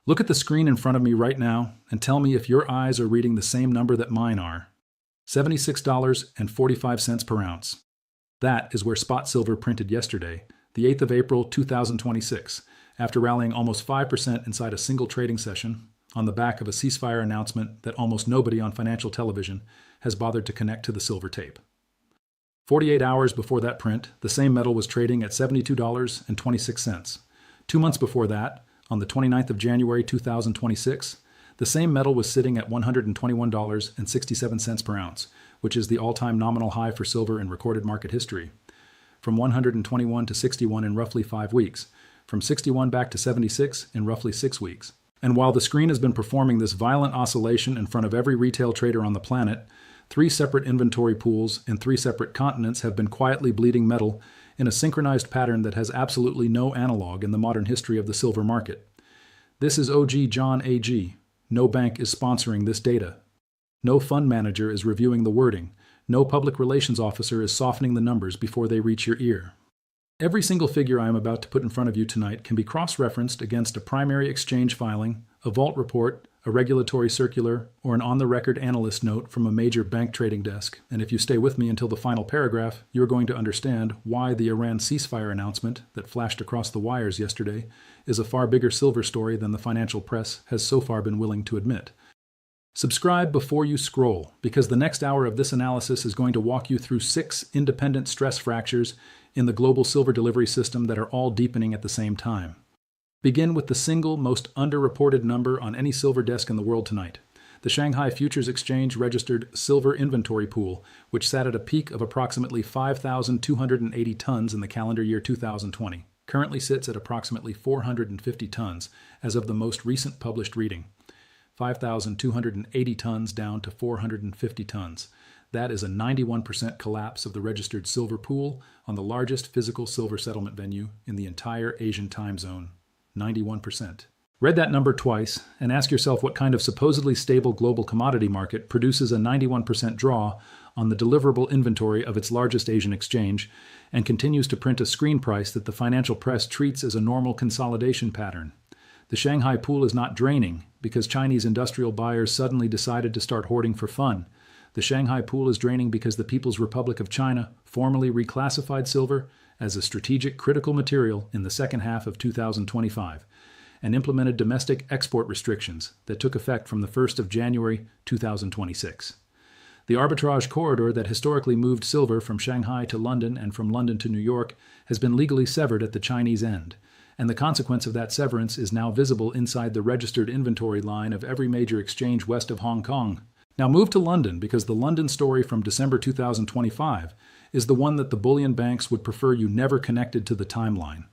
Look at the screen in front of me right now and tell me if your eyes are reading the same number that mine are. $76.45 per ounce. That is where spot silver printed yesterday, the 8th of April 2026, after rallying almost 5% inside a single trading session on the back of a ceasefire announcement that almost nobody on financial television has bothered to connect to the silver tape. 48 hours before that print, the same metal was trading at $72.26. 2 months before that, on the 29th of January 2026, the same metal was sitting at $121.67 per ounce, which is the all-time nominal high for silver in recorded market history. From 121 to 61 in roughly 5 weeks, from 61 back to 76 in roughly 6 weeks. And while the screen has been performing this violent oscillation in front of every retail trader on the planet, 3 separate inventory pools in 3 separate continents have been quietly bleeding metal in a synchronized pattern that has absolutely no analog in the modern history of the silver market. This is OG John AG. No bank is sponsoring this data. No fund manager is reviewing the wording. No public relations officer is softening the numbers before they reach your ear. Every single figure I am about to put in front of you tonight can be cross-referenced against a primary exchange filing, a vault report, a regulatory circular, or an on-the-record analyst note from a major bank trading desk. And if you stay with me until the final paragraph, you're going to understand why the Iran ceasefire announcement that flashed across the wires yesterday is a far bigger silver story than the financial press has so far been willing to admit. Subscribe before you scroll, because the next hour of this analysis is going to walk you through 6 independent stress fractures in the global silver delivery system that are all deepening at the same time. Begin with the single most underreported number on any silver desk in the world tonight. The Shanghai Futures Exchange registered silver inventory pool, which sat at a peak of approximately 5,280 tons in the calendar year 2020, currently sits at approximately 450 tons as of the most recent published reading. 5,280 tons down to 450 tons. That is a 91% collapse of the registered silver pool on the largest physical silver settlement venue in the entire Asian time zone. 91%. Read that number twice and ask yourself what kind of supposedly stable global commodity market produces a 91% draw on the deliverable inventory of its largest Asian exchange and continues to print a screen price that the financial press treats as a normal consolidation pattern. The Shanghai pool is not draining because Chinese industrial buyers suddenly decided to start hoarding for fun. The Shanghai pool is draining because the People's Republic of China formally reclassified silver as a strategic critical material in the second half of 2025 and implemented domestic export restrictions that took effect from the 1st of January 2026. The arbitrage corridor that historically moved silver from Shanghai to London and from London to New York has been legally severed at the Chinese end, and the consequence of that severance is now visible inside the registered inventory line of every major exchange west of Hong Kong. Now move to London, because the London story from December 2025 is the one that the bullion banks would prefer you never connected to the timeline.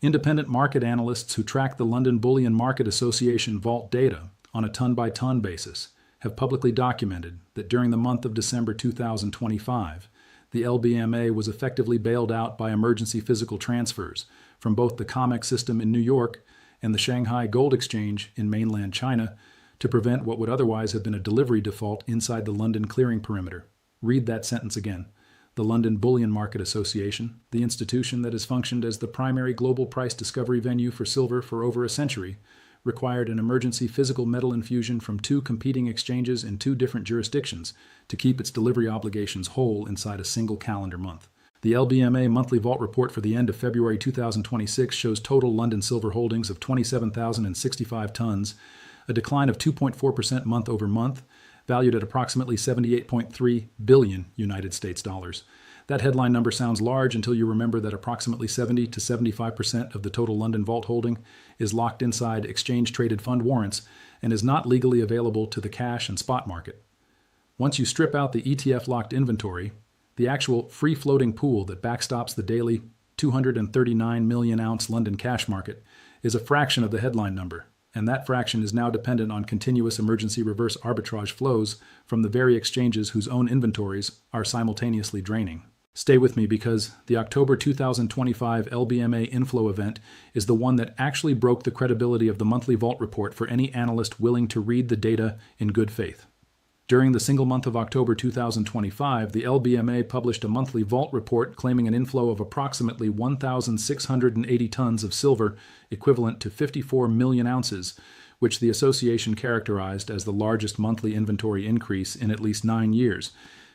Independent market analysts who track the London Bullion Market Association vault data on a ton-by-ton basis have publicly documented that during the month of December 2025, the LBMA was effectively bailed out by emergency physical transfers from both the COMEX system in New York and the Shanghai Gold Exchange in mainland China to prevent what would otherwise have been a delivery default inside the London clearing perimeter. Read that sentence again. The London Bullion Market Association, the institution that has functioned as the primary global price discovery venue for silver for over a century, required an emergency physical metal infusion from 2 competing exchanges in 2 different jurisdictions to keep its delivery obligations whole inside a single calendar month. The LBMA monthly vault report for the end of February 2026 shows total London silver holdings of 27,065 tons, a decline of 2.4% month over month, valued at approximately 78.3 billion United States dollars. That headline number sounds large until you remember that approximately 70 to 75% of the total London vault holding is locked inside exchange-traded fund warrants and is not legally available to the cash and spot market. Once you strip out the ETF-locked inventory, the actual free-floating pool that backstops the daily 239 million-ounce London cash market is a fraction of the headline number, and that fraction is now dependent on continuous emergency reverse arbitrage flows from the very exchanges whose own inventories are simultaneously draining. Stay with me, because the October 2025 LBMA inflow event is the one that actually broke the credibility of the monthly vault report for any analyst willing to read the data in good faith. During the single month of October 2025, the LBMA published a monthly vault report claiming an inflow of approximately 1,680 tons of silver, equivalent to 54 million ounces, which the association characterized as the largest monthly inventory increase in at least 9 years.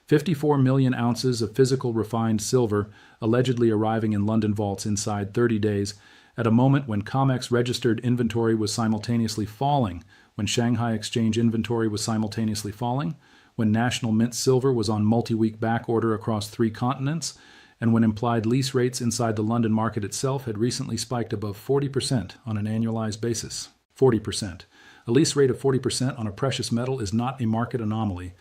54 million ounces of physical refined silver allegedly arriving in London vaults inside 30 days, at a moment when COMEX registered inventory was simultaneously falling, when Shanghai exchange inventory was simultaneously falling, when National Mint silver was on multi-week backorder across 3 continents, and when implied lease rates inside the London market itself had recently spiked above 40% on an annualized basis. 40%. A lease rate of 40% on a precious metal is not a market anomaly.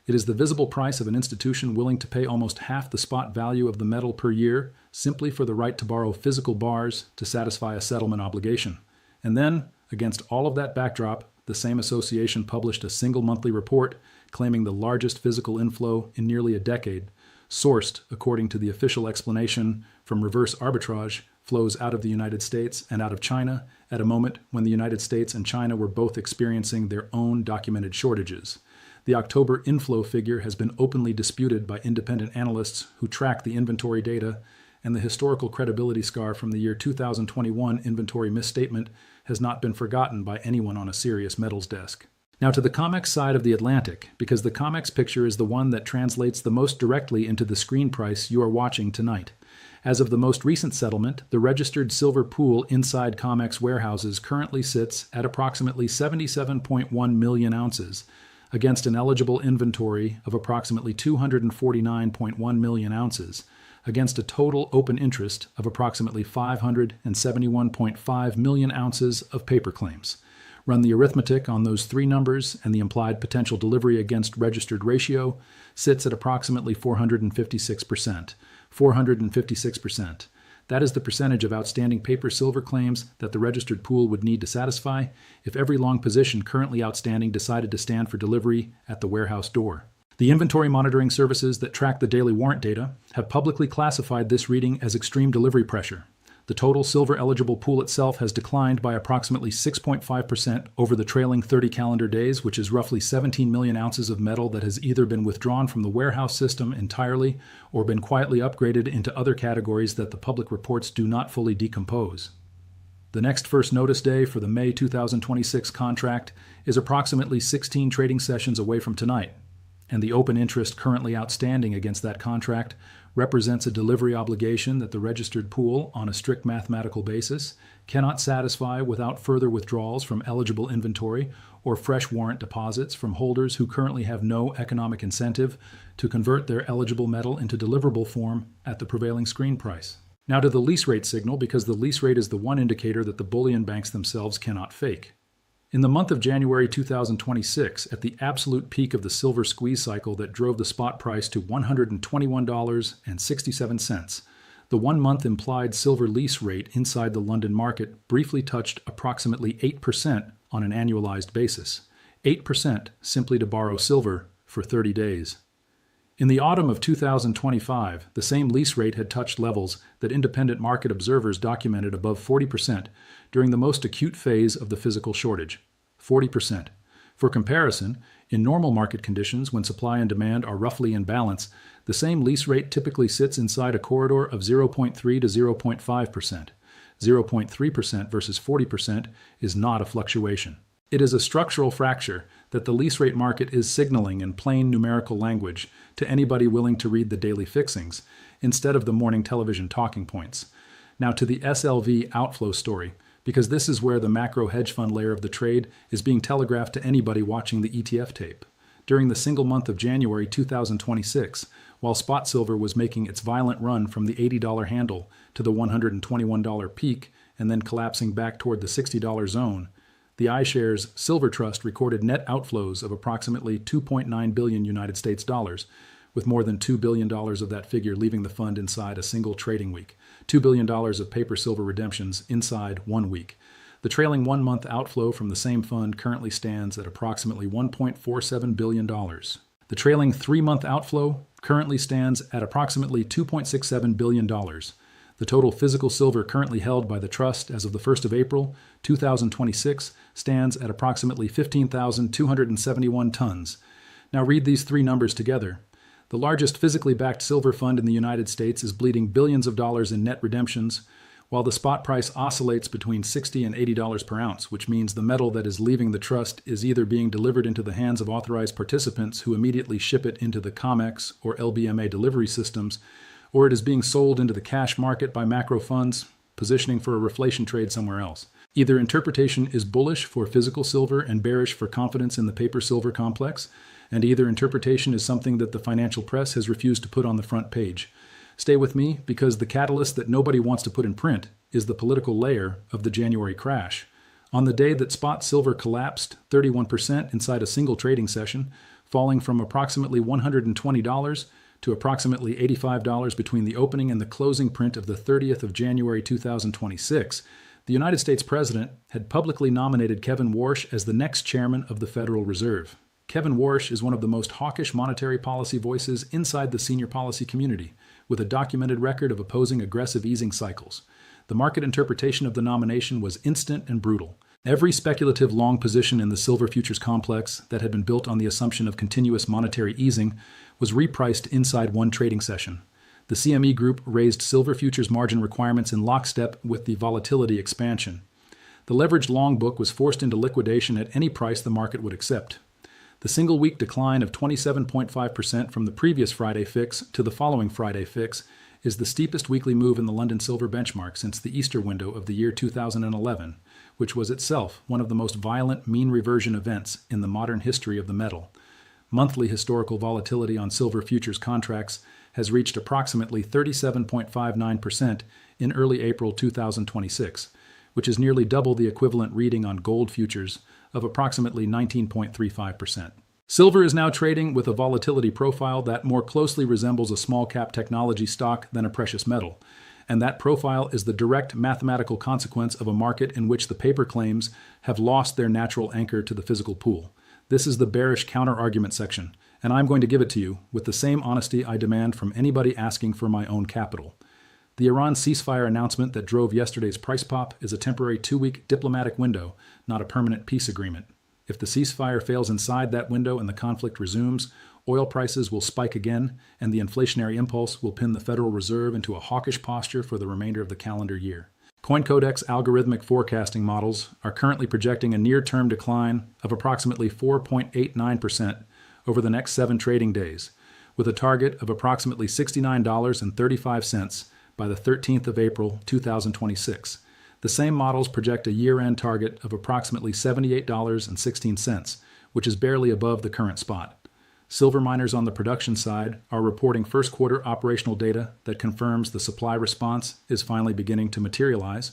It is the visible price of an institution willing to pay almost half the spot value of the metal per year simply for the right to borrow physical bars to satisfy a settlement obligation. And then, against all of that backdrop, the same association published a single monthly report claiming the largest physical inflow in nearly a decade, sourced, according to the official explanation, from reverse arbitrage flows out of the United States and out of China at a moment when the United States and China were both experiencing their own documented shortages. The October inflow figure has been openly disputed by independent analysts who track the inventory data, and the historical credibility scar from the year 2021 inventory misstatement has not been forgotten by anyone on a serious metals desk. Now to the COMEX side of the Atlantic, because the COMEX picture is the one that translates the most directly into the screen price you are watching tonight. As of the most recent settlement, the registered silver pool inside COMEX warehouses currently sits at approximately 77.1 million ounces, against an eligible inventory of approximately 249.1 million ounces, against a total open interest of approximately 571.5 million ounces of paper claims. Run the arithmetic on those 3 numbers, and the implied potential delivery against registered ratio sits at approximately 456%. 456%. That is the percentage of outstanding paper silver claims that the registered pool would need to satisfy if every long position currently outstanding decided to stand for delivery at the warehouse door. The inventory monitoring services that track the daily warrant data have publicly classified this reading as extreme delivery pressure. The total silver-eligible pool itself has declined by approximately 6.5% over the trailing 30 calendar days, which is roughly 17 million ounces of metal that has either been withdrawn from the warehouse system entirely or been quietly upgraded into other categories that the public reports do not fully decompose. The next first notice day for the May 2026 contract is approximately 16 trading sessions away from tonight, and the open interest currently outstanding against that contract represents a delivery obligation that the registered pool, on a strict mathematical basis, cannot satisfy without further withdrawals from eligible inventory or fresh warrant deposits from holders who currently have no economic incentive to convert their eligible metal into deliverable form at the prevailing screen price. Now to the lease rate signal, because the lease rate is the one indicator that the bullion banks themselves cannot fake. In the month of January 2026, at the absolute peak of the silver squeeze cycle that drove the spot price to $121.67, the 1-month implied silver lease rate inside the London market briefly touched approximately 8% on an annualized basis. 8% simply to borrow silver for 30 days. In the autumn of 2025, the same lease rate had touched levels that independent market observers documented above 40% during the most acute phase of the physical shortage. 40%. For comparison, in normal market conditions when supply and demand are roughly in balance, the same lease rate typically sits inside a corridor of 0.3 to 0.5%. 0.3% versus 40% is not a fluctuation. It is a structural fracture that the lease rate market is signaling in plain numerical language to anybody willing to read the daily fixings, instead of the morning television talking points. Now to the SLV outflow story, because this is where the macro hedge fund layer of the trade is being telegraphed to anybody watching the ETF tape. During the single month of January 2026, while spot silver was making its violent run from the $80 handle to the $121 peak and then collapsing back toward the $60 zone, the iShares Silver Trust recorded net outflows of approximately 2.9 billion United States dollars, with more than $2 billion of that figure leaving the fund inside a single trading week. $2 billion of paper silver redemptions inside 1 week. The trailing 1-month outflow from the same fund currently stands at approximately $1.47 billion. The trailing 3-month outflow currently stands at approximately $2.67 billion. The total physical silver currently held by the trust as of the 1st of April 2026 stands at approximately 15,271 tons. Now read these 3 numbers together. The largest physically backed silver fund in the United States is bleeding billions of dollars in net redemptions, while the spot price oscillates between $60 and $80 per ounce, which means the metal that is leaving the trust is either being delivered into the hands of authorized participants who immediately ship it into the COMEX or LBMA delivery systems, or it is being sold into the cash market by macro funds, positioning for a reflation trade somewhere else. Either interpretation is bullish for physical silver and bearish for confidence in the paper silver complex, and either interpretation is something that the financial press has refused to put on the front page. Stay with me, because the catalyst that nobody wants to put in print is the political layer of the January crash. On the day that spot silver collapsed 31% inside a single trading session, falling from approximately $120 to approximately $85 between the opening and the closing print of the 30th of January 2026, the United States President had publicly nominated Kevin Warsh as the next chairman of the Federal Reserve. Kevin Warsh is one of the most hawkish monetary policy voices inside the senior policy community, with a documented record of opposing aggressive easing cycles. The market interpretation of the nomination was instant and brutal. Every speculative long position in the silver futures complex that had been built on the assumption of continuous monetary easing was repriced inside one trading session. The CME Group raised silver futures margin requirements in lockstep with the volatility expansion. The leveraged long book was forced into liquidation at any price the market would accept. The single-week decline of 27.5% from the previous Friday fix to the following Friday fix is the steepest weekly move in the London silver benchmark since the Easter window of the year 2011, which was itself one of the most violent mean reversion events in the modern history of the metal. Monthly historical volatility on silver futures contracts has reached approximately 37.59% in early April 2026, which is nearly double the equivalent reading on gold futures of approximately 19.35%. Silver is now trading with a volatility profile that more closely resembles a small-cap technology stock than a precious metal, and that profile is the direct mathematical consequence of a market in which the paper claims have lost their natural anchor to the physical pool. This is the bearish counter-argument section, and I'm going to give it to you with the same honesty I demand from anybody asking for my own capital. The Iran ceasefire announcement that drove yesterday's price pop is a temporary 2-week diplomatic window, not a permanent peace agreement. If the ceasefire fails inside that window and the conflict resumes, oil prices will spike again, and the inflationary impulse will pin the Federal Reserve into a hawkish posture for the remainder of the calendar year. CoinCodex algorithmic forecasting models are currently projecting a near-term decline of approximately 4.89% over the next 7 trading days, with a target of approximately $69.35 by the 13th of April 2026. The same models project a year-end target of approximately $78.16, which is barely above the current spot. Silver miners on the production side are reporting first quarter operational data that confirms the supply response is finally beginning to materialize,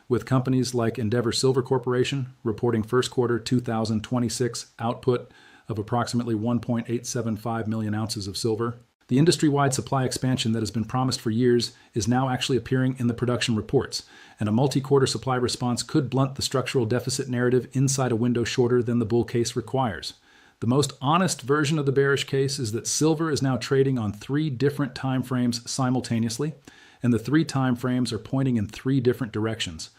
with companies like Endeavor Silver Corporation reporting first quarter 2026 output of approximately 1.875 million ounces of silver. The industry-wide supply expansion that has been promised for years is now actually appearing in the production reports, and a multi-quarter supply response could blunt the structural deficit narrative inside a window shorter than the bull case requires. The most honest version of the bearish case is that silver is now trading on 3 different time frames simultaneously, and the 3 time frames are pointing in 3 different directions.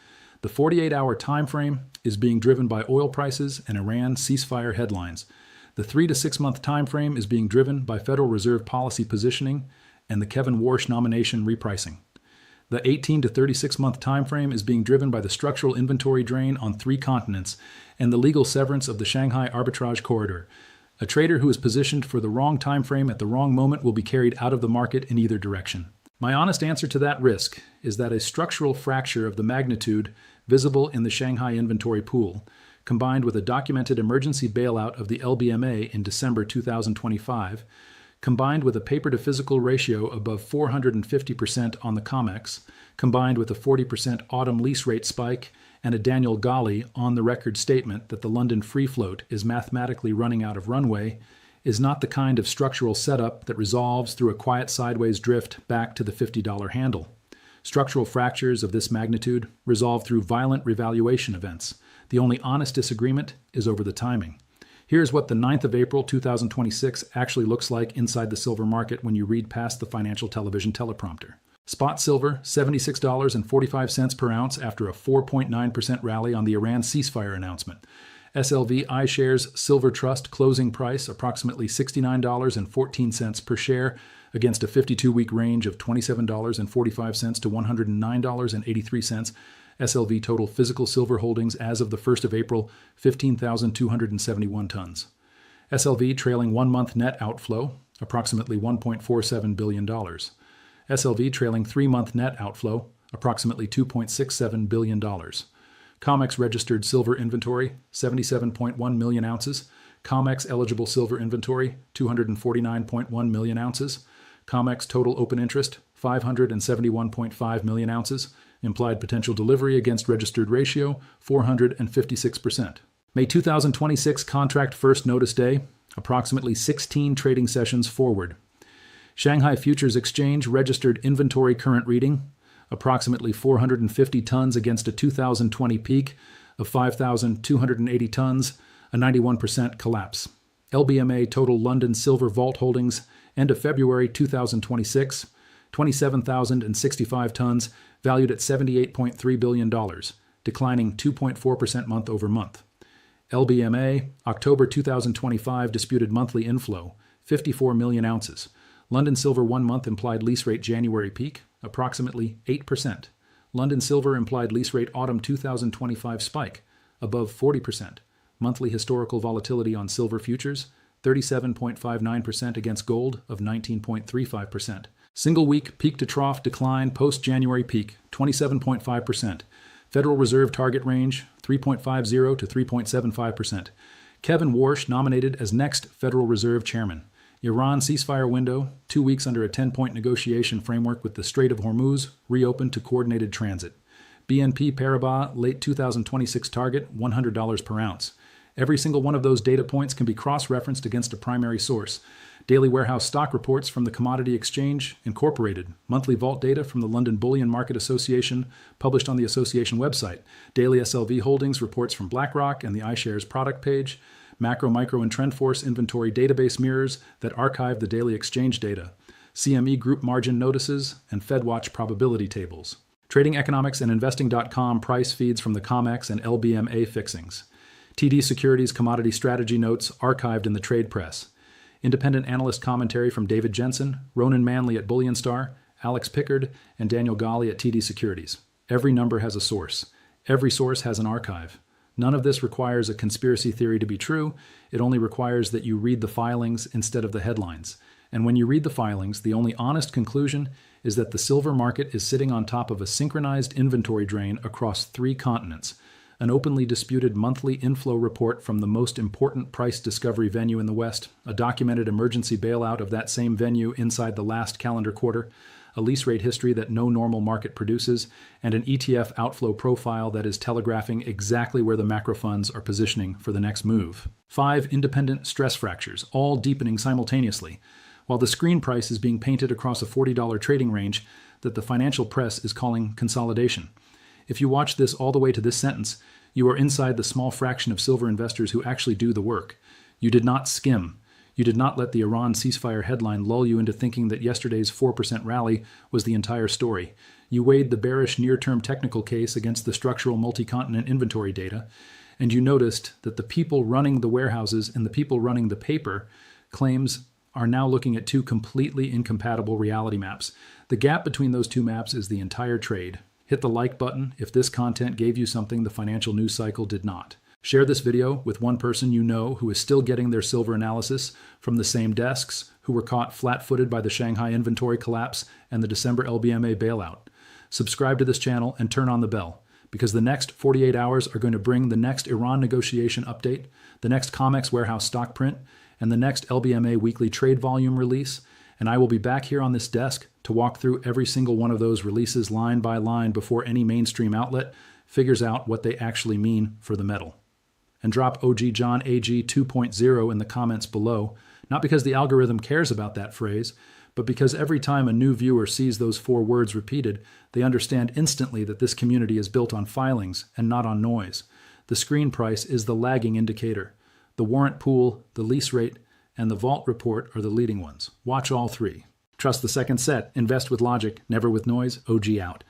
The 48-hour time frame is being driven by oil prices and Iran ceasefire headlines. The 3 to 6 month time frame is being driven by Federal Reserve policy positioning and the Kevin Warsh nomination repricing. The 18 to 36 month time frame is being driven by the structural inventory drain on 3 continents and the legal severance of the Shanghai arbitrage corridor. A trader who is positioned for the wrong time frame at the wrong moment will be carried out of the market in either direction. My honest answer to that risk is that a structural fracture of the magnitude visible in the Shanghai inventory pool, combined with a documented emergency bailout of the LBMA in December 2025, combined with a paper-to-physical ratio above 450% on the COMEX, combined with a 40% autumn lease rate spike, and a Daniel Ghali on-the-record statement that the London free float is mathematically running out of runway, is not the kind of structural setup that resolves through a quiet sideways drift back to the $50 handle. Structural fractures of this magnitude resolve through violent revaluation events. The only honest disagreement is over the timing. Here's what the 9th of April 2026 actually looks like inside the silver market when you read past the financial television teleprompter. Spot silver, $76.45 per ounce after a 4.9% rally on the Iran ceasefire announcement. SLV iShares Silver Trust closing price approximately $69.14 per share against a 52-week range of $27.45 to $109.83. SLV total physical silver holdings as of the 1st of April, 15,271 tons. SLV trailing 1-month net outflow, approximately $1.47 billion. SLV trailing 3-month net outflow, approximately $2.67 billion. COMEX registered silver inventory, 77.1 million ounces. COMEX eligible silver inventory, 249.1 million ounces. COMEX total open interest, 571.5 million ounces. Implied potential delivery against registered ratio, 456%. May 2026 contract first notice day, approximately 16 trading sessions forward. Shanghai Futures Exchange registered inventory current reading, approximately 450 tons against a 2020 peak of 5,280 tons, a 91% collapse. LBMA total London silver vault holdings, end of February 2026, 27,065 tons, valued at $78.3 billion, declining 2.4% month over month. LBMA, October 2025 disputed monthly inflow, 54 million ounces. London silver 1-month implied lease rate January peak, approximately 8%. London silver implied lease rate autumn 2025 spike, above 40%. Monthly historical volatility on silver futures, 37.59% against gold of 19.35%. Single week peak to trough decline post-January peak, 27.5%. Federal Reserve target range, 3.50 to 3.75%. Kevin Warsh nominated as next Federal Reserve Chairman. Iran ceasefire window, 2 weeks under a 10-point negotiation framework with the Strait of Hormuz, reopened to coordinated transit. BNP Paribas late 2026 target, $100 per ounce. Every single one of those data points can be cross-referenced against a primary source. Daily warehouse stock reports from the Commodity Exchange Incorporated, monthly vault data from the London Bullion Market Association published on the association website, daily SLV holdings reports from BlackRock and the iShares product page, macro, micro, and TrendForce inventory database mirrors that archive the daily exchange data, CME group margin notices, and FedWatch probability tables. Trading Economics and Investing.com price feeds from the COMEX and LBMA fixings. TD Securities commodity strategy notes archived in the trade press. Independent analyst commentary from David Jensen, Ronan Manley at Bullion Star, Alex Pickard, and Daniel Ghali at TD Securities. Every number has a source. Every source has an archive. None of this requires a conspiracy theory to be true. It only requires that you read the filings instead of the headlines. And when you read the filings, the only honest conclusion is that the silver market is sitting on top of a synchronized inventory drain across 3 continents. An openly disputed monthly inflow report from the most important price discovery venue in the West, a documented emergency bailout of that same venue inside the last calendar quarter, a lease rate history that no normal market produces, and an ETF outflow profile that is telegraphing exactly where the macro funds are positioning for the next move. 5 independent stress fractures, all deepening simultaneously, while the screen price is being painted across a $40 trading range that the financial press is calling consolidation. If you watch this all the way to this sentence, you are inside the small fraction of silver investors who actually do the work. You did not skim. You did not let the Iran ceasefire headline lull you into thinking that yesterday's 4% rally was the entire story. You weighed the bearish near-term technical case against the structural multi-continent inventory data, and you noticed that the people running the warehouses and the people running the paper claims are now looking at 2 completely incompatible reality maps. The gap between those 2 maps is the entire trade. Hit the like button if this content gave you something the financial news cycle did not. Share this video with one person you know who is still getting their silver analysis from the same desks who were caught flat-footed by the Shanghai inventory collapse and the December LBMA bailout. Subscribe to this channel and turn on the bell, because the next 48 hours are going to bring the next Iran negotiation update, the next COMEX warehouse stock print, and the next LBMA weekly trade volume release, and I will be back here on this desk to walk through every single one of those releases line by line before any mainstream outlet figures out what they actually mean for the metal. And drop OG John AG 2.0 in the comments below, not because the algorithm cares about that phrase, but because every time a new viewer sees those 4 words repeated, they understand instantly that this community is built on filings and not on noise. The screen price is the lagging indicator. The warrant pool, the lease rate, and the vault report are the leading ones. Watch all 3. Trust the second set. Invest with logic, never with noise. OG out.